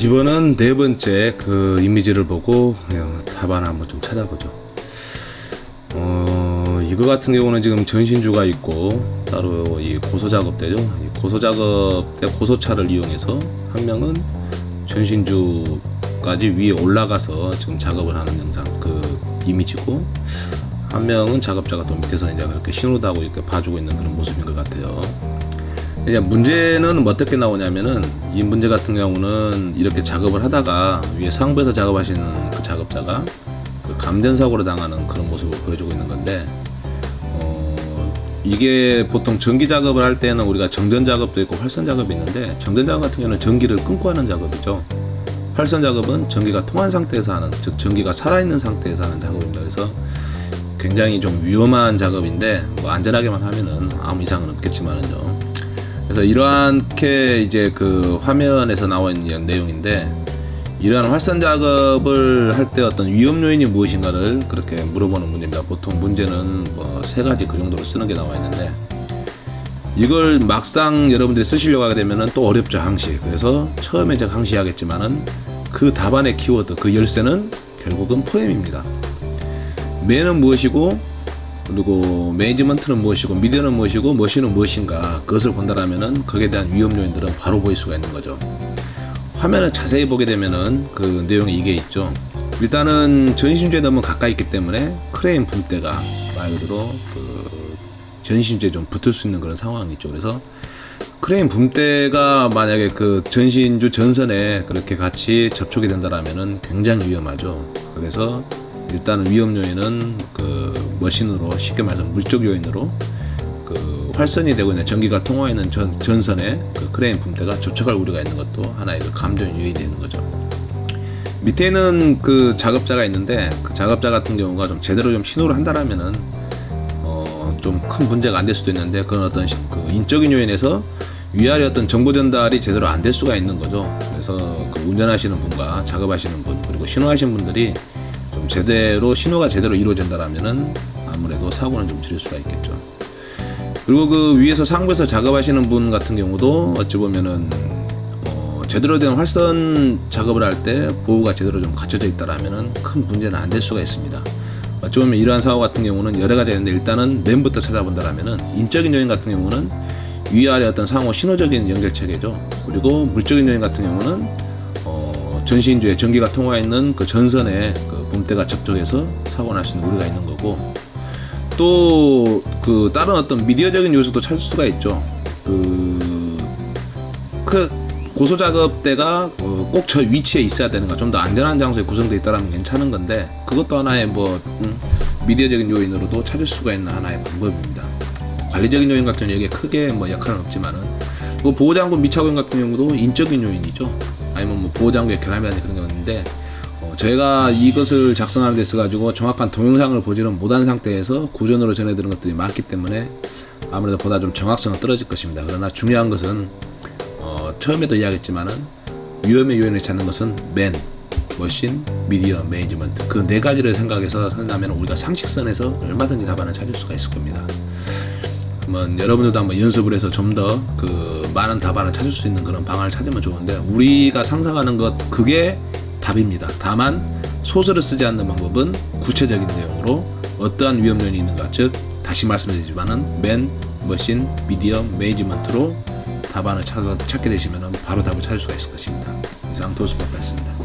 이번은 네 번째 그 이미지를 보고 답안을 한번 좀 찾아보죠. 이거 같은 경우는 지금 전신주가 있고 따로 이 고소작업대죠. 이 고소작업대 고소차를 이용해서 한 명은 전신주까지 위에 올라가서 지금 작업을 하는 영상 그 이미지고, 한 명은 작업자가 또 밑에서 이제 그렇게 신호하고 이렇게 봐주고 있는 그런 모습인 것 같아요. 이제 문제는 어떻게 나오냐면은, 이 문제 같은 경우는 이렇게 작업을 하다가 위에 상부에서 작업하시는 그 작업자가 그 감전사고로 당하는 그런 모습을 보여주고 있는 건데, 이게 보통 전기 작업을 할 때는 우리가 정전 작업도 있고 활선 작업이 있는데, 정전 작업 같은 경우는 전기를 끊고 하는 작업이죠. 활선 작업은 전기가 통한 상태에서 하는, 즉 전기가 살아있는 상태에서 하는 작업입니다. 그래서 굉장히 좀 위험한 작업인데, 뭐 안전하게만 하면은 아무 이상은 없겠지만은요. 그래서 이렇게 이제 그 화면에서 나와 있는 내용인데, 이러한 활선 작업을 할 때 어떤 위험 요인이 무엇인가를 그렇게 물어보는 문제입니다. 보통 문제는 뭐 세 가지 그 정도로 쓰는 게 나와 있는데, 이걸 막상 여러분들이 쓰시려고 하게 되면은 또 어렵죠, 항시. 그래서 처음에 제가 항시 하겠지만은 그 답안의 키워드, 그 열쇠는 결국은 포엠입니다. 맨은 무엇이고, 그리고 매니지먼트는 무엇이고, 미디어는 무엇이고, 머신은 무엇인가, 그것을 본다라면은 거기에 대한 위험 요인들은 바로 보일 수가 있는 거죠. 화면을 자세히 보게 되면은 그 내용이 이게 있죠. 일단은 전신주에 너무 가까이 있기 때문에 크레인 붐대가 말 그대로 그 전신주에 좀 붙을 수 있는 그런 상황이 있죠. 그래서 크레인 붐대가 만약에 그 전신주 전선에 그렇게 같이 접촉이 된다라면은 굉장히 위험하죠. 그래서 일단은 위험 요인은 그 머신으로, 쉽게 말해서 물적 요인으로 그 활선이 되고 있는 전기가 통화하는 전선에 그 크레인 붐대가 접촉할 우려가 있는 것도 하나의 그 감전 요인이 되는 거죠. 밑에는 그 작업자가 있는데, 그 작업자 같은 경우가 좀 제대로 좀 신호를 한다라면은 좀 큰 문제가 안 될 수도 있는데, 그건 어떤 그 인적인 요인에서 위아래 어떤 정보 전달이 제대로 안 될 수가 있는 거죠. 그래서 그 운전하시는 분과 작업하시는 분, 그리고 신호하시는 분들이 좀 제대로 신호가 제대로 이루어진다라면은 아무래도 사고는 좀 줄일 수가 있겠죠. 그리고 그 위에서 상부에서 작업하시는 분 같은 경우도 어찌 보면은 제대로 된 활선 작업을 할 때 보호가 제대로 좀 갖춰져 있다라면은 큰 문제는 안 될 수가 있습니다. 어찌 보면 이러한 사고 같은 경우는 여러 가지 있는데, 일단은 맨부터 찾아본다라면은 인적인 요인 같은 경우는 위아래 어떤 상호 신호적인 연결 체계죠. 그리고 물적인 요인 같은 경우는 전신주에 전기가 통화해 있는 그 전선에 그 붐대가 접촉해서 사고 날 수 있는 우려가 있는 거고, 또 그 다른 어떤 미디어적인 요소도 찾을 수가 있죠. 그 고소작업대가 꼭 저 위치에 있어야 되는가, 좀 더 안전한 장소에 구성되어 있다면 괜찮은 건데, 그것도 하나의 뭐 미디어적인 요인으로도 찾을 수가 있는 하나의 방법입니다. 관리적인 요인 같은 경우 여기에 크게 뭐 역할은 없지만은, 그 보호장구 미착용 같은 경우도 인적인 요인이죠. 아니면 뭐 보호장구에 결함이라든지 그런 게 있는데, 저희가 이것을 작성하는 데 있어가지고 정확한 동영상을 보지는 못한 상태에서 구전으로 전해드리는 것들이 많기 때문에 아무래도 보다 좀 정확성은 떨어질 것입니다. 그러나 중요한 것은 처음에도 이야기했지만은 위험의 요인을 찾는 것은 맨, 머신, 미디어, 매니지먼트, 그 네 가지를 생각해서 한다면 우리가 상식선에서 얼마든지 답안을 찾을 수가 있을 겁니다. 한번 여러분들도 한번 연습을 해서 좀 더 그 많은 답안을 찾을 수 있는 그런 방안을 찾으면 좋은데, 우리가 상상하는 것 그게 답입니다. 다만 소설을 쓰지 않는 방법은 구체적인 내용으로 어떠한 위험 요인이 있는가, 즉 다시 말씀드리지만은 맨, 머신, 미디어, 매니지먼트로 답안을 찾게 되시면 바로 답을 찾을 수가 있을 것입니다. 이상 도수법이었습니다.